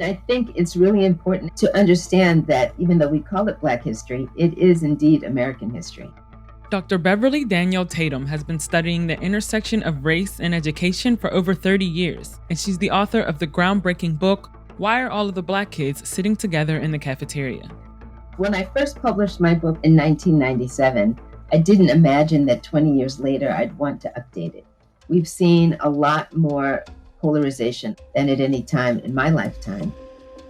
I think it's really important to understand that even though we call it Black history, it is indeed American history. Dr. Beverly Danielle Tatum has been studying the intersection of race and education for over 30 years, and she's the author of the groundbreaking book, Why Are All of the Black Kids Sitting Together in the Cafeteria? When I first published my book in 1997, I didn't imagine that 20 years later I'd want to update it. We've seen a lot more polarization than at any time in my lifetime.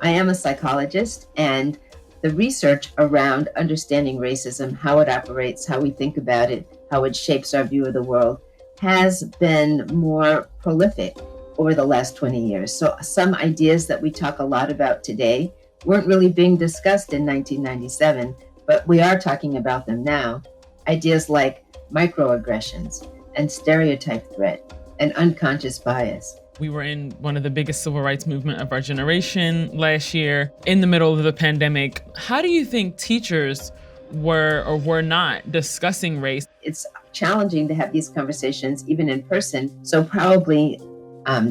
I am a psychologist, and the research around understanding racism, how it operates, how we think about it, how it shapes our view of the world, has been more prolific over the last 20 years. So some ideas that we talk a lot about today weren't really being discussed in 1997, but we are talking about them now. Ideas like microaggressions and stereotype threat and unconscious bias. We were in one of the biggest civil rights movement of our generation last year, in the middle of the pandemic. How do you think teachers were or were not discussing race? It's challenging to have these conversations even in person, so probably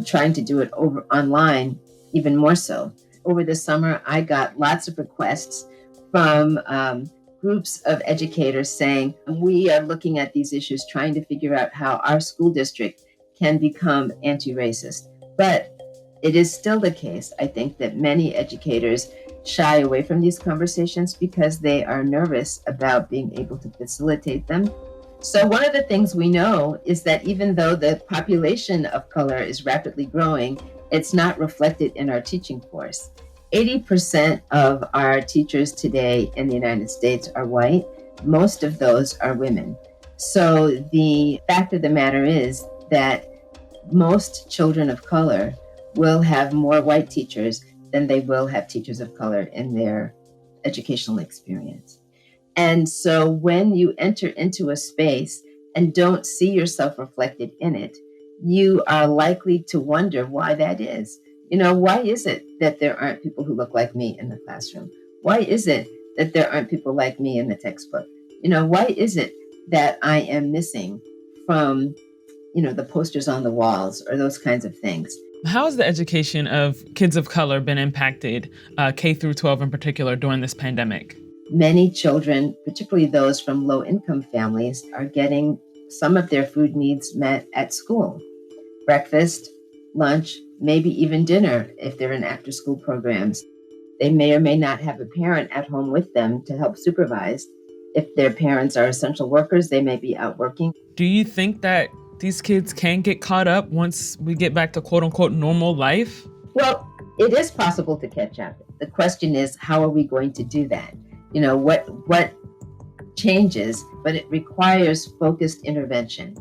trying to do it over online even more so. Over the summer, I got lots of requests from groups of educators saying, we are looking at these issues, trying to figure out how our school district can become anti-racist. But it is still the case, I think, that many educators shy away from these conversations because they are nervous about being able to facilitate them. So one of the things we know is that even though the population of color is rapidly growing, it's not reflected in our teaching force. 80% of our teachers today in the United States are white. Most of those are women. So the fact of the matter is that most children of color will have more white teachers than they will have teachers of color in their educational experience. And so when you enter into a space and don't see yourself reflected in it, you are likely to wonder why that is. Why is it that there aren't people who look like me in the classroom? Why is it that there aren't people like me in the textbook? Why is it that I am missing from the posters on the walls or those kinds of things? How has the education of kids of color been impacted, K through 12 in particular, during this pandemic? Many children, particularly those from low-income families, are getting some of their food needs met at school. Breakfast, lunch, maybe even dinner if they're in after-school programs. They may or may not have a parent at home with them to help supervise. If their parents are essential workers, they may be out working. Do you think that these kids can get caught up once we get back to quote unquote normal life? Well, it is possible to catch up. The question is, how are we going to do that? What changes, but it requires focused intervention.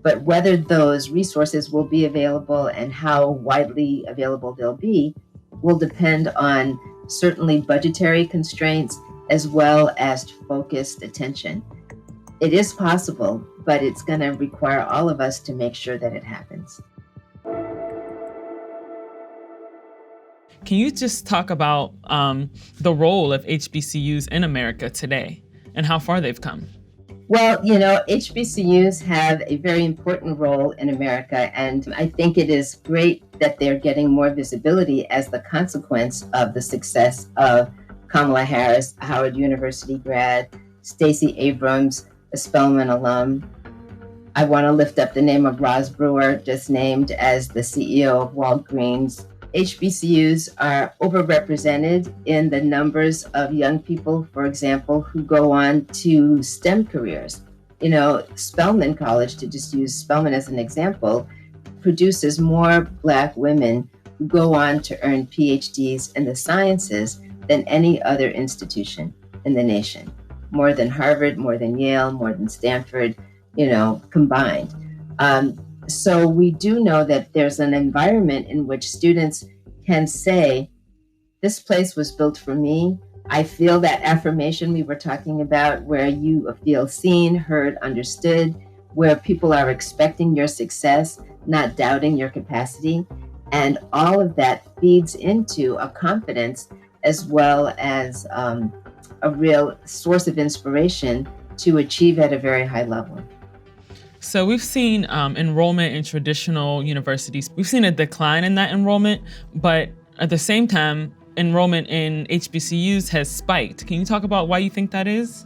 But whether those resources will be available and how widely available they'll be will depend on certainly budgetary constraints as well as focused attention. It is possible, but it's going to require all of us to make sure that it happens. Can you just talk about the role of HBCUs in America today and how far they've come? Well, HBCUs have a very important role in America, and I think it is great that they're getting more visibility as the consequence of the success of Kamala Harris, a Howard University grad, Stacey Abrams, a Spelman alum. I want to lift up the name of Roz Brewer, just named as the CEO of Walgreens. HBCUs are overrepresented in the numbers of young people, for example, who go on to STEM careers. Spelman College, to just use Spelman as an example, produces more Black women who go on to earn PhDs in the sciences than any other institution in the nation. More than Harvard, more than Yale, more than Stanford, combined. So we do know that there's an environment in which students can say, this place was built for me. I feel that affirmation we were talking about, where you feel seen, heard, understood, where people are expecting your success, not doubting your capacity. And all of that feeds into a confidence as well as a real source of inspiration to achieve at a very high level. So we've seen enrollment in traditional universities. We've seen a decline in that enrollment, but At the same time, enrollment in HBCUs has spiked. Can you talk about why you think that is?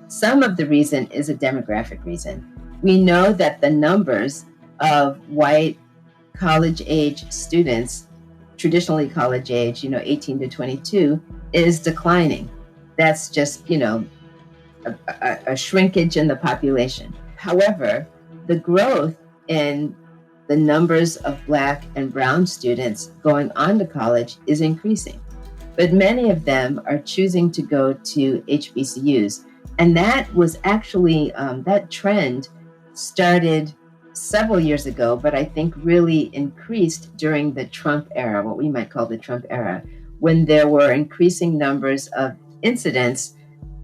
Some of the reason is a demographic reason. We know that the numbers of white college age students, traditionally college age, 18 to 22, is declining. That's just, a shrinkage in the population. However, the growth in the numbers of Black and Brown students going on to college is increasing. But many of them are choosing to go to HBCUs. And that was actually, that trend started several years ago, but I think really increased during the Trump era, what we might call the Trump era, when there were increasing numbers of incidents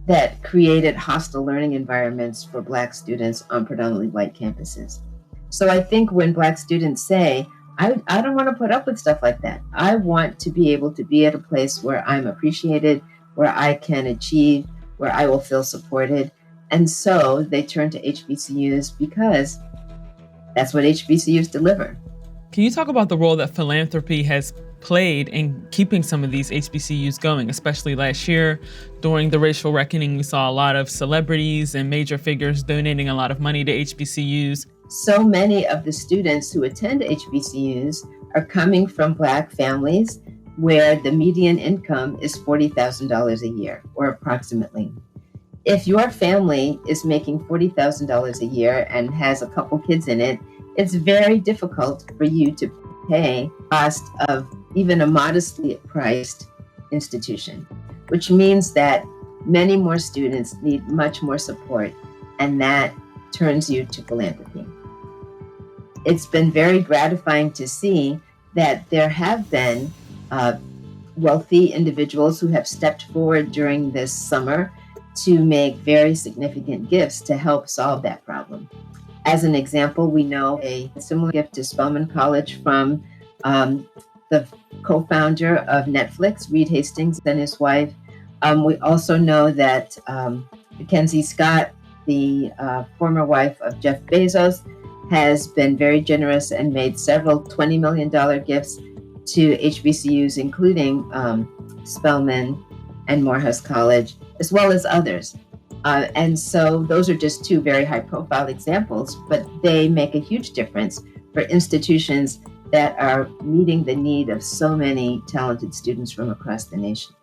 that created hostile learning environments for Black students on predominantly white campuses. So I think when Black students say, I don't want to put up with stuff like that. I want to be able to be at a place where I'm appreciated, where I can achieve, where I will feel supported. And so they turn to HBCUs because that's what HBCUs deliver. Can you talk about the role that philanthropy has played in keeping some of these HBCUs going, especially last year during the racial reckoning? We saw a lot of celebrities and major figures donating a lot of money to HBCUs. So many of the students who attend HBCUs are coming from Black families where the median income is $40,000 a year, or approximately. If your family is making $40,000 a year and has a couple kids in it, it's very difficult for you to pay the cost of even a modestly priced institution, which means that many more students need much more support, and that turns you to philanthropy. It's been very gratifying to see that there have been wealthy individuals who have stepped forward during this summer to make very significant gifts to help solve that problem. As an example, we know a similar gift to Spelman College from the co-founder of Netflix, Reed Hastings, and his wife. We also know that Mackenzie Scott, the former wife of Jeff Bezos, has been very generous and made several $20 million gifts to HBCUs, including Spelman and Morehouse College, as well as others. And so those are just two very high-profile examples, but they make a huge difference for institutions that are meeting the need of so many talented students from across the nation.